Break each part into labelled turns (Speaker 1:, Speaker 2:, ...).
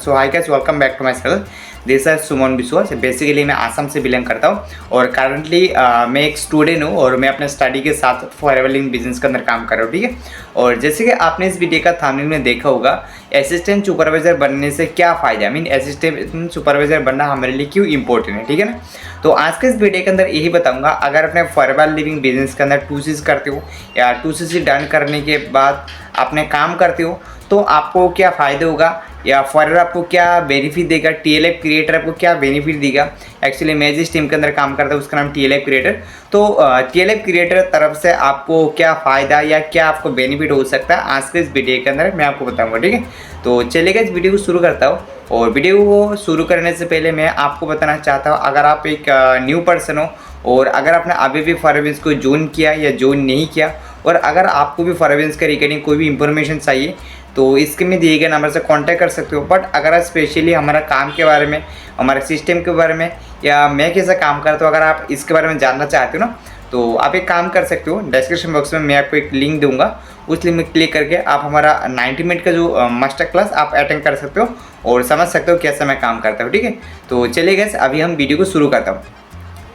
Speaker 1: So hi guys, welcome back to my channel. This is Suman Biswas. Basically मैं आसाम से belong करता हूँ और करंटली मैं एक स्टूडेंट हूँ और मैं अपने स्टडी के साथ फॉरएवर लिविंग बिजनेस के अंदर काम कर रहा हूँ, ठीक है। और जैसे कि आपने इस वीडियो का थंबनेल में देखा होगा, असिस्टेंट सुपरवाइजर बनने से क्या फ़ायदा है, असिस्टेंट सुपरवाइजर बनना हमारे लिए क्यों इंपॉर्टेंट है, ठीक है ना। तो आज के इस वीडियो के अंदर यही बताऊंगा, अगर अपने फॉरएवर लिविंग बिजनेस के अंदर 2CC करते हो या 2CC डन करने के बाद अपने काम करते हो तो आपको क्या फ़ायदा होगा या फॉरएवर आपको क्या बेनिफिट देगा, TLF क्रिएटर आपको क्या बेनिफिट देगा। एक्चुअली मैं जिस टीम के अंदर काम करता हूँ उसका नाम TLF क्रिएटर। तो TLF क्रिएटर तरफ से आपको क्या फ़ायदा या क्या आपको बेनिफिट हो सकता है, आज के इस वीडियो के अंदर मैं आपको बताऊँगा, ठीक है। तो चलिएगा इस वीडियो को शुरू करता हूँ। और वीडियो को शुरू करने से पहले मैं आपको बताना चाहता हूँ, अगर आप एक न्यू पर्सन हो और अगर आपने अभी भी फॉरएवर को ज्वाइन किया या ज्वाइन नहीं किया और अगर आपको भी फॉरएवर के रिगार्डिंग कोई भी इंफॉर्मेशन चाहिए तो इसके में दिए गए नंबर से कांटेक्ट कर सकते हो। बट अगर आप स्पेशली हमारा काम के बारे में, हमारे सिस्टम के बारे में या मैं कैसा काम करता हूँ, अगर आप इसके बारे में जानना चाहते हो ना तो आप एक काम कर सकते हो। डिस्क्रिप्शन बॉक्स में मैं आपको एक लिंक दूंगा, उस लिंक में क्लिक करके आप हमारा 90 मिनट का जो मास्टर क्लास आप अटेंड कर सकते हो और समझ सकते हो कैसे मैं काम करता हूँ, ठीक है। तो चलिए गाइस, अभी हम वीडियो को शुरू करता हूँ।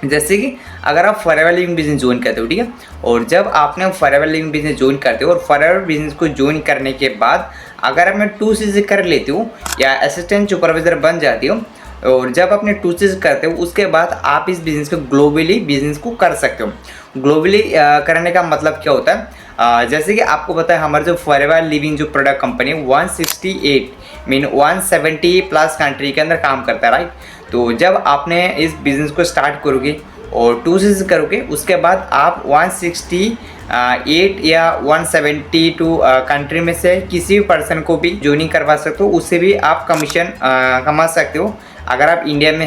Speaker 1: जैसे कि अगर आप फॉरएवर लिविंग बिजनेस ज्वाइन करते हो, ठीक है, और जब आपने फॉरएवर लिविंग बिजनेस ज्वाइन करते हो और फॉरएवर बिजनेस को ज्वाइन करने के बाद अगर आपने 2CC कर लेते हो या असिस्टेंट सुपरवाइजर बन जाते हो और जब आपने 2CC करते हो उसके बाद आप इस बिज़नेस को ग्लोबली बिजनेस को कर सकते हो। ग्लोबली करने का मतलब क्या होता है, जैसे कि आपको पता है हमारा जो फॉरएवर लिविंग जो product company 168 mean 170 plus country के अंदर काम करता है, राइट। तो जब आपने इस बिज़नेस को स्टार्ट करोगे और 2CC करोगे उसके बाद आप 168 या 172 कंट्री में से किसी भी पर्सन को भी ज्वाइनिंग करवा सकते हो, उससे भी आप कमीशन कमा सकते हो। अगर आप इंडिया में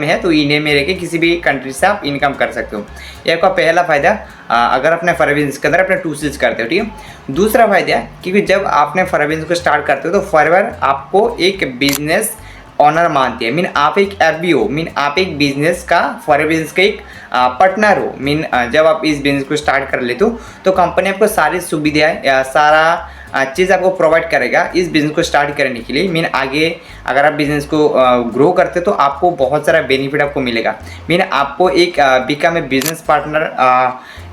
Speaker 1: है तो इंडिया में रह के किसी भी कंट्री से आप इनकम कर सकते हो। ये आपका पहला फ़ायदा अगर अपने फॉरएवर बिजनेस के अंदर अपने 2CC करते हो, ठीक है। दूसरा फ़ायदा है क्योंकि जब आपने फॉरएवर बिजनेस को स्टार्ट करते हो तो फॉरएवर आपको एक बिजनेस ऑनर मानती है। मीन आप एक FB हो, मीन आप एक बिजनेस का फॉरएवर बिजनेस का एक पार्टनर हो। मीन जब आप इस बिजनेस को स्टार्ट कर लेते हो तो कंपनी आपको सारी सुविधाएं या सारा चीज़ आपको प्रोवाइड करेगा इस बिज़नेस को स्टार्ट करने के लिए। मीन आगे अगर आप बिज़नेस को ग्रो करते तो आपको बहुत सारा बेनिफिट आपको मिलेगा। मीन आपको एक become a business partner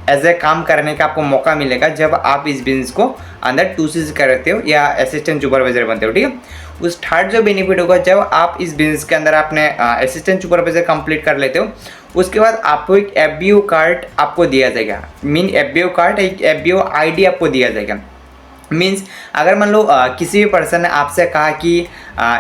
Speaker 1: as a काम करने का आपको मौका मिलेगा जब आप इस बिज़नेस को अंदर 2CC करते हो या असिस्टेंट सुपरवाइजर बनते हो, ठीक है। उस थर्ड जो बेनिफिट होगा, जब आप इस बिज़नेस के अंदर अपने असिस्टेंट सुपरवाइजर कंप्लीट कर लेते हो उसके बाद आपको एक FBO कार्ड आपको दिया जाएगा। मीन FBO कार्ड, एक FBO ID आपको दिया जाएगा। मीन्स अगर मान लो किसी भी पर्सन ने आपसे कहा कि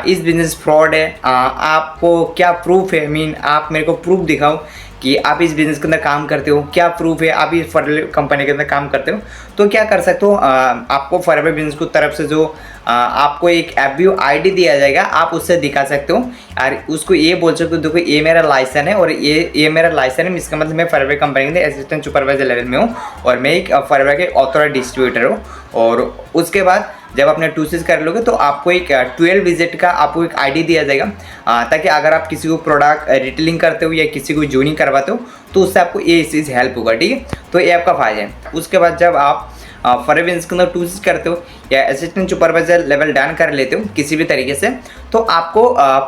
Speaker 1: इस बिज़नेस फ्रॉड है, आपको क्या प्रूफ है, मीन आप मेरे को प्रूफ दिखाओ कि आप इस बिज़नेस के अंदर काम करते हो, क्या प्रूफ है आप इस फॉरएवर कंपनी के अंदर काम करते हो, तो क्या कर सकते हो, आपको फॉरएवर बिज़नेस की तरफ से जो आपको एक FBO ID दिया जाएगा आप उससे दिखा सकते हो और उसको ये बोल सकते हो देखो ये मेरा लाइसेंस है और ये मेरा लाइसेंस है। इसका मतलब मैं फॉरएवर कंपनी के अंदर असिस्टेंट सुपरवाइजर लेवल में हूँ और मैं एक फॉरएवर के ऑथोराइज्ड डिस्ट्रीब्यूटर हूँ। और उसके बाद जब आपने 2CC कर लोगे तो आपको एक 12 विजिट का आपको एक ID दिया जाएगा, ताकि अगर आप किसी को प्रोडक्ट रिटेलिंग करते हो या किसी को ज्वाइनिंग करवाते हो तो उससे आपको ये चीज़ हेल्प होगा, ठीक है। तो ये आपका फ़ायदा है। उसके बाद जब आप फॉरएवर बिजनेस के अंदर 2CC करते हो या असिस्टेंट सुपरवाइजर लेवल डन कर लेते हो किसी भी तरीके से तो आपको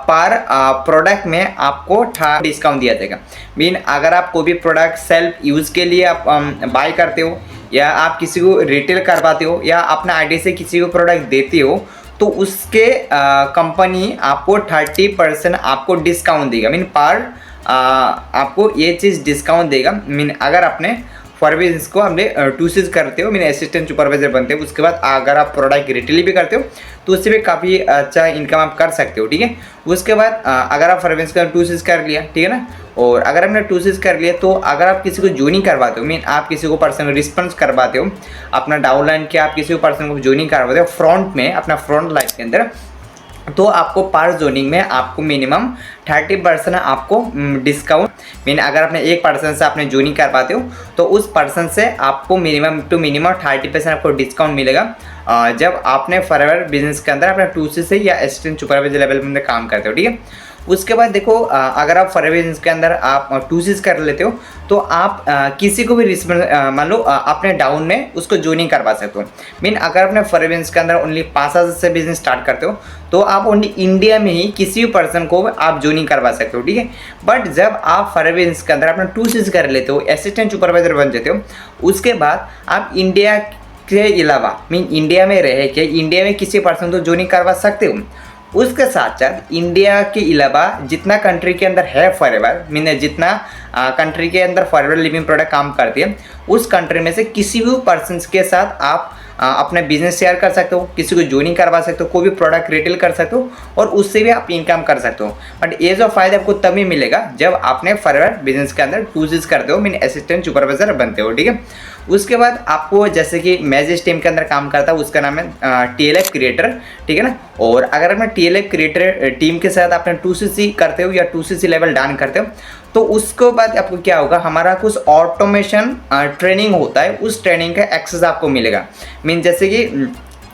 Speaker 1: पर प्रोडक्ट में आपको डिस्काउंट दिया जाएगा। मीन अगर आप कोई भी प्रोडक्ट सेल्फ यूज़ के लिए आप बाय करते हो या आप किसी को रिटेल करवाते हो या अपना ID से किसी को प्रोडक्ट देते हो तो उसके कंपनी आपको 30% आपको डिस्काउंट देगा। मीन पर आपको ये चीज़ डिस्काउंट देगा। मीन अगर आपने फॉरएवर बिजनेस को हमने 2CC करते हो, मीन असिस्टेंट सुपरवाइजर बनते हो, उसके बाद अगर आप प्रोडक्ट रिटेल भी करते हो तो उससे भी काफ़ी अच्छा इनकम आप कर सकते हो, ठीक है। उसके बाद अगर आप फॉरएवर बिजनेस का 2CC कर लिया, ठीक है ना, और अगर आपने 2CC कर लिया तो अगर आप किसी को ज्वाइनिंग करवाते हो, मीन आप किसी को पर्सनल रिस्पॉन्स करवाते हो अपना डाउनलाइन के, आप किसी को पर्सन को ज्वाइनिंग करवाते हो फ्रंट में अपना फ्रंट लाइन के अंदर, तो आपको पर ज्वाइनिंग में आपको मिनिमम 30% आपको डिस्काउंट। मीन अगर आपने एक पर्सन से आपने ज्वाइनिंग करवाते हो तो उस पर्सन से आपको मिनिमम 30% आपको डिस्काउंट मिलेगा जब आपने फॉरएवर बिजनेस के अंदर अपना 2CC या असिस्टेंट सुपरवाइजर लेवल में काम करते हो, ठीक है। उसके बाद देखो अगर आप फॉरेवर बिजनेस के अंदर आप 2Cs कर लेते हो तो आप किसी को भी मान लो अपने डाउन में उसको ज्वाइनिंग करवा सकते हो। मीन अगर अपने फॉरेवर बिजनेस के अंदर ओनली 5,000 से बिजनेस स्टार्ट करते हो तो आप ओनली इंडिया में ही किसी भी पर्सन को आप ज्वाइनिंग करवा सकते हो, ठीक है। बट जब आप फॉरेवर बिजनेस के अंदर अपना 2Cs कर लेते हो, असिस्टेंट सुपरवाइजर बन जाते हो, उसके बाद आप इंडिया के अलावा मीन इंडिया में रह के इंडिया में किसी पर्सन को ज्वाइनिंग करवा सकते हो। उसके साथ साथ इंडिया के अलावा जितना कंट्री के अंदर है फॉरेवर मीन जितना कंट्री के अंदर फॉरेवर लिविंग प्रोडक्ट काम करती है, उस कंट्री में से किसी भी पर्सन के साथ आप अपना बिजनेस शेयर कर सकते हो, किसी को ज्वाइनिंग करवा सकते हो, कोई भी प्रोडक्ट रिटेल कर सकते हो और उससे भी आप इनकम कर सकते हो। बट ये जो फायदा आपको तभी मिलेगा जब आपने फॉरेवर बिजनेस के अंदर 2Cs करते हो, मीन असिस्टेंट सुपरवाइजर बनते हो, ठीक है। उसके बाद आपको जैसे कि मैं जिस टीम के अंदर काम करता हूँ उसका नाम है TLF क्रिएटर, ठीक है ना। और अगर अपने TLF क्रिएटर टीम के साथ अपने 2CC करते हो या 2CC लेवल डन करते हो तो उसके बाद आपको क्या होगा, हमारा कुछ ऑटोमेशन ट्रेनिंग होता है, उस ट्रेनिंग का एक्सेस आपको मिलेगा। मीन जैसे कि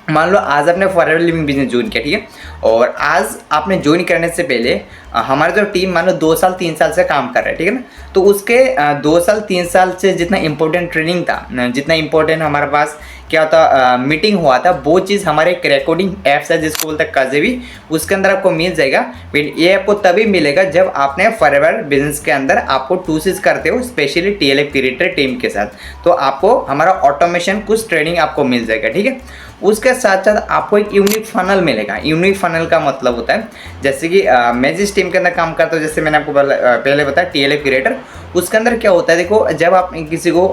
Speaker 1: मान लो आज आपने फॉरेवर लिविंग बिजनेस ज्वाइन किया, ठीक है, और आज आपने ज्वाइन करने से पहले हमारा जो टीम मान लो 2 साल 3 साल से काम कर रहा है, ठीक है ना। तो उसके 2 साल 3 साल से जितना इंपॉर्टेंट ट्रेनिंग था, जितना इंपॉर्टेंट हमारे पास क्या होता मीटिंग हुआ था, वो चीज़ हमारे एक रिकॉर्डिंग ऐप्स है जिसको बोलते हैं काजेवी, उसके अंदर आपको मिल जाएगा। ये आपको तभी मिलेगा जब आपने फॉरेवर बिजनेस के अंदर आपको 2Cs करते हो, स्पेशली TLF क्रिएटर टीम के साथ, तो आपको हमारा ऑटोमेशन कुछ ट्रेनिंग आपको मिल जाएगा, ठीक है। उसके साथ साथ आपको एक यूनिक फनल मिलेगा। यूनिक फनल का मतलब होता है जैसे कि मैं जिस टीम के अंदर काम करता हूँ, जैसे मैंने आपको पहले बताया TLF क्रिएटर, उसके अंदर क्या होता है, देखो जब आप किसी को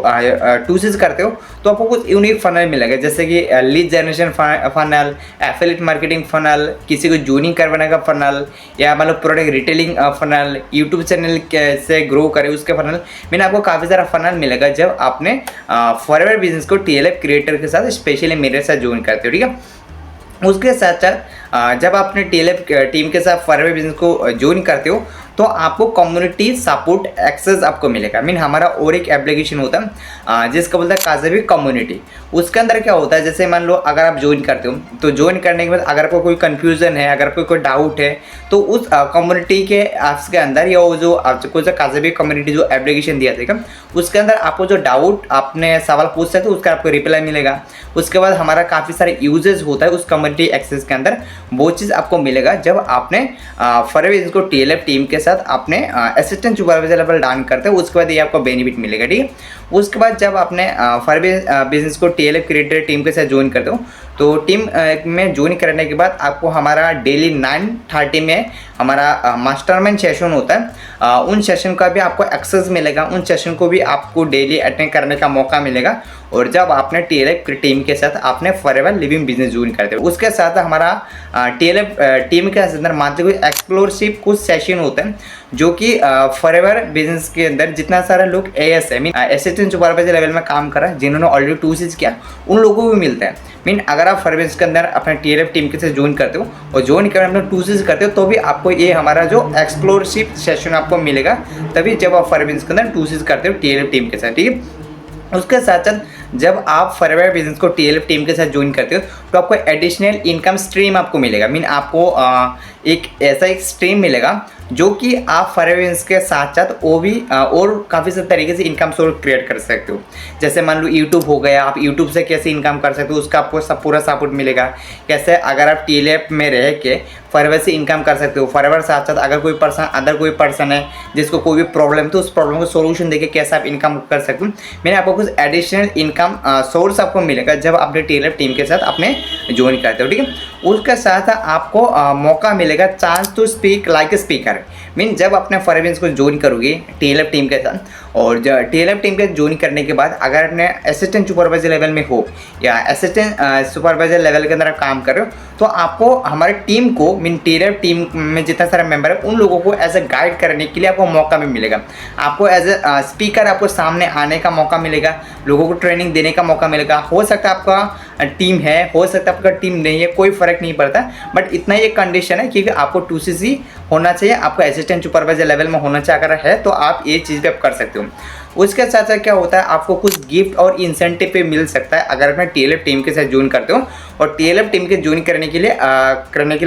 Speaker 1: 2Cs करते हो तो आपको कुछ यूनिक फनल मिलेगा, जैसे कि lead generation funnel, affiliate marketing funnel, किसी को ज्वाइनिंग करवाने का फनल, या मतलब product retailing funnel, YouTube channel कैसे ग्रो करे उसके फनल। मैंने आपको काफ़ी सारा फनल मिलेगा जब आपने फॉरेवर बिजनेस को TLF क्रिएटर के साथ स्पेशली मेरे साथ ज्वाइन करते हो, ठीक है। उसके साथ साथ जब आपने TLF टीम के साथ फॉरेवर बिजनेस को ज्वाइन करते हो तो आपको कम्युनिटी सपोर्ट एक्सेस आपको मिलेगा। मीन हमारा और एक एप्लीकेशन होता है जिसका बोलता है काजेवी कम्युनिटी। उसके अंदर क्या होता है, जैसे मान लो अगर आप ज्वाइन करते हो तो ज्वाइन करने के बाद अगर आपको कोई कन्फ्यूज़न है, अगर कोई डाउट है, तो उस कम्युनिटी के ऐप्स के अंदर या वो जो आपको जो काजेवी कम्युनिटी जो एप्लीकेशन दिया जाएगा उसके अंदर आपको जो डाउट आपने सवाल पूछ सकते हो उसका आपको रिप्लाई मिलेगा। उसके बाद हमारा काफ़ी सारे यूजेस होता है उस कम्युनिटी एक्सेस के अंदर, वो चीज़ आपको मिलेगा जब आपने फॉरेवर बिजनेस को TLF टीम के साथ आपने असिस्टेंट सुपरवाइजर लेवल डाउन करते हो, उसके बाद ये आपको बेनिफिट मिलेगा, ठीक है। उसके बाद जब आपने फॉरेवर बिजनेस को TLF क्रिएटर टीम के साथ ज्वाइन करते हो तो टीम में ज्वाइन करने के बाद आपको हमारा डेली 9:30 में हमारा मास्टरमाइंड सेशन होता है, उन सेशन का भी आपको एक्सेस मिलेगा, उन सेशन को भी आपको डेली अटेंड करने का मौका मिलेगा। और जब आपने TLF टीम के साथ आपने फॉरेवर लिविंग बिजनेस ज्वाइन करते हो, उसके साथ हमारा TLF टीम के अंदर मात्र कोई एक्सप्लोरशिप कुछ सेशन होते हैं जो कि फॉरेवर बिजनेस के अंदर जितना सारा लोग AS है, मीन असिस्टेंट सुपरवाइजर लेवल में काम कर रहा है, जिन्होंने ऑलरेडी 2Cs किया, उन लोगों को भी मिलता है। मीन अगर आप फॉरेवर बिजनेस के अंदर अपने TLF टीम के साथ ज्वाइन करते हो और ज्वाइन कर अपने 2Cs करते हो तो भी आपको ये हमारा जो एक्सप्लोरशिप सेशन आपको मिलेगा, तभी जब आप फॉरेवर बिजनेस के अंदर 2Cs करते हो TLF टीम के साथ, ठीक है। उसके साथ साथ जब आप फॉरेवर बिजनेस को TLF टीम के साथ ज्वाइन करते हो तो आपको एडिशनल इनकम स्ट्रीम आपको मिलेगा। मीन आपको एक ऐसा एक स्ट्रीम मिलेगा जो कि आप फॉरेवर बिजनेस के साथ साथ वो भी और काफ़ी सारे तरीके से इनकम सोर्स क्रिएट कर सकते हो। जैसे मान लो यूट्यूब हो गया, आप यूट्यूब से कैसे इनकम कर सकते हो उसका आपको पूरा सपोर्ट मिलेगा। कैसे अगर आप TLF में रह के फॉरेवर से इनकम कर सकते हो, फॉरेवर साथ साथ अगर कोई पर्सन है जिसको कोई भी प्रॉब्लम तो उस प्रॉब्लम को सोल्यूशन देके कैसे आप इनकम कर सकते हो, मैंने आपको कुछ एडिशनल इनकम सोर्स आपको मिलेगा जब आपने TLF टीम के साथ अपने ज्वाइन करते हो, ठीक है। उसके साथ आपको मौका मिलेगा chance to speak like a speaker. Mean जब अपने फॉरेवर बिजनेस को ज्वाइन करोगे TLF टीम के साथ, और जब TLF टीम के ज्वाइन करने के बाद अगर अपने असिस्टेंट सुपरवाइजर लेवल में हो या असिस्टेंट सुपरवाइजर लेवल के अंदर आप काम कर रहे हो तो आपको हमारे टीम को, मीन TLF टीम में जितना सारे मेंबर है उन लोगों को एज ए गाइड करने के लिए आपको मौका भी मिलेगा। आपको एज ए स्पीकर आपको सामने आने का मौका मिलेगा, लोगों को ट्रेनिंग देने का मौका मिलेगा। हो सकता है आपका टीम है, हो सकता है आपका टीम नहीं है, कोई फ़र्क नहीं पड़ता, बट इतना ही एक कंडीशन है क्योंकि आपको 2CC होना चाहिए, आपको असिस्टेंट सुपरवाइजर लेवल में होना चाहिए। अगर है तो आप ये चीज़ भी आप कर सकते हो। उसके साथ साथ क्या होता है, आपको कुछ गिफ्ट और इंसेंटिव पे मिल सकता है अगर अपने टीएलएफ टीम के साथ ज्वाइन करते हो। और टीएलएफ टीम के ज्वाइन करने के लिए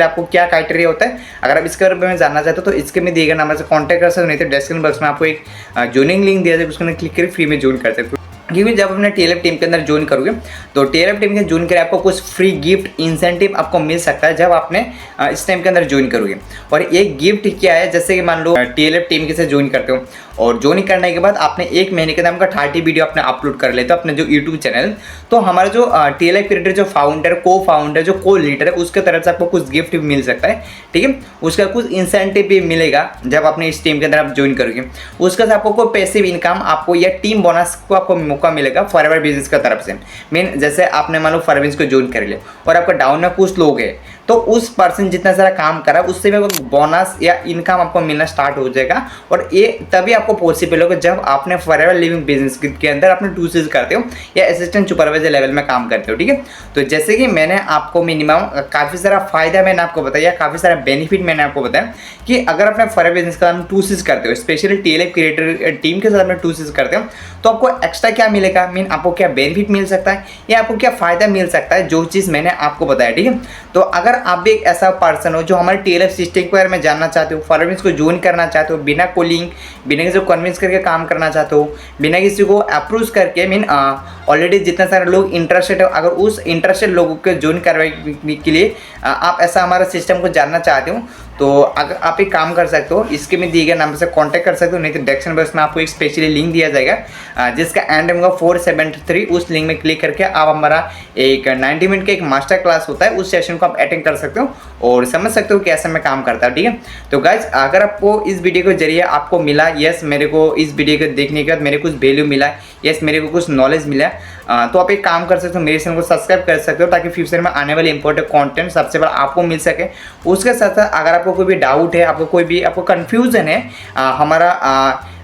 Speaker 1: आपको क्या क्राइटेरिया होता है, अगर आप इसके बारे में जानना चाहते हो तो इसके में दिए गए नंबर से कॉन्टैक्ट कर सकते हो, नहीं तो डिस्क्रिप्शन बॉक्स में आपको एक ज्वाइनिंग लिंक दिया जाएगा, उसको क्लिक करके फ्री में ज्वाइन कर सकते हो। क्योंकि जब अपने टीएलएफ टीम के अंदर ज्वाइन करोगे तो टीएलएफ टीम के ज्वाइन करे आपको कुछ फ्री गिफ्ट इंसेंटिव आपको मिल सकता है जब आपने इस टाइम के अंदर ज्वाइन करोगे। और ये गिफ्ट क्या है, जैसे कि मान लो टीएलएफ टीम के साथ ज्वाइन करते हो और ज्वाइन करने के बाद आपने 1 महीने के अंदर आपका 30 वीडियो आपने अपलोड कर लेते हो अपने जो यूट्यूब चैनल, तो हमारा जो टीएलएफ क्रिएटर जो फाउंडर को फाउंडर जो को लीडर है उसके तरफ से आपको कुछ गिफ्ट भी मिल सकता है, ठीक है। उसका कुछ इंसेंटिव भी मिलेगा जब आपने इस टीम के अंदर आप ज्वाइन करोगे। उसके साथ आपको कोई पैसिव इनकम आपको या टीम बोनस को आपको मौका मिलेगा फॉरएवर बिजनेस की तरफ से। मीन जैसे आपने मान लो फॉरएवर बिजनेस को ज्वाइन कर लिया और आपका डाउन में कुछ लोग हैं, तो उस पर्सन जितना सारा काम करा उससे भी बोनस या इनकम आपको मिलना स्टार्ट हो जाएगा। और ये तभी आपको पॉसिबल होगा जब आपने फॉरएवर लिविंग बिजनेस के अंदर अपने 2 चीज करते हो या असिस्टेंट सुपरवाइजर लेवल में काम करते हो, ठीक है। तो जैसे कि मैंने आपको मिनिमम काफ़ी सारा फायदा मैंने आपको बताया, काफ़ी सारा बेनिफिट मैंने आपको बताया कि अगर अपने फॉरएवर बिजनेस का 2 चीज करते हो, स्पेशली टीएलएफ क्रिएटर टीम के साथ अपने 2 चीज करते हो, तो आपको एक्स्ट्रा क्या मिलेगा, मीन आपको क्या बेनिफिट मिल सकता है या आपको क्या फायदा मिल सकता है, जो चीज़ मैंने आपको बताया, ठीक है। तो अगर आप भी एक ऐसा पर्सन हो जो हमारे टीएलएफ सिस्टम के बारे में जानना चाहते हो, फॉरएवर बिजनेस को ज्वाइन करना चाहते हो, बिना कॉलिंग बिना किसी को कन्विंस करके काम करना चाहते हो, बिना किसी को अप्रूव करके, मीन ऑलरेडी जितने सारे लोग इंटरेस्टेड है, अगर उस इंटरेस्टेड लोगों को ज्वाइन करवाने के लिए आप ऐसा हमारा सिस्टम को जानना चाहते हो, तो अगर आप एक काम कर सकते हो, इसके में दिए गए नंबर से कांटेक्ट कर सकते हो, नहीं तो डिस्क्रिप्शन बॉक्स में आपको एक स्पेशली लिंक दिया जाएगा जिसका एंड होगा 473। उस लिंक में क्लिक करके आप हमारा एक 90 मिनट का एक मास्टर क्लास होता है, उस सेशन को आप अटेंड कर सकते हो और समझ सकते हो कैसे मैं काम करता हूँ, ठीक है। तो गाइज अगर आपको इस वीडियो के जरिए आपको मिला, यस मेरे को इस वीडियो को देखने के बाद मेरे कुछ वैल्यू मिला, यस मेरे को कुछ नॉलेज मिला, तो आप एक काम कर सकते हो, मेरे चैनल को सब्सक्राइब कर सकते हो ताकि फ्यूचर में आने वाले इंपॉर्टेंट कंटेंट सबसे पहले आपको मिल सके। उसके साथ साथ अगर आपको कोई भी डाउट है, आपको कोई भी आपको कन्फ्यूजन है हमारा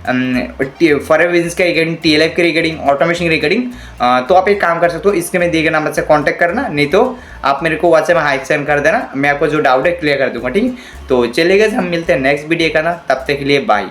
Speaker 1: फॉरएवर बिजनेस के रिगार्डिंग, टीएलएफ के रिगार्डिंग, ऑटोमेशन के रिगार्डिंग, तो आप एक काम कर सकते हो, इसके में दिए गए नंबर से कांटेक्ट करना, नहीं तो आप मेरे को व्हाट्सएप में हाई सेंड कर देना, मैं आपको जो डाउट है क्लियर कर दूंगा, ठीक है। तो चलिए गाइस हम मिलते हैं नेक्स्ट वीडियो का ना, तब तक के लिए बाय।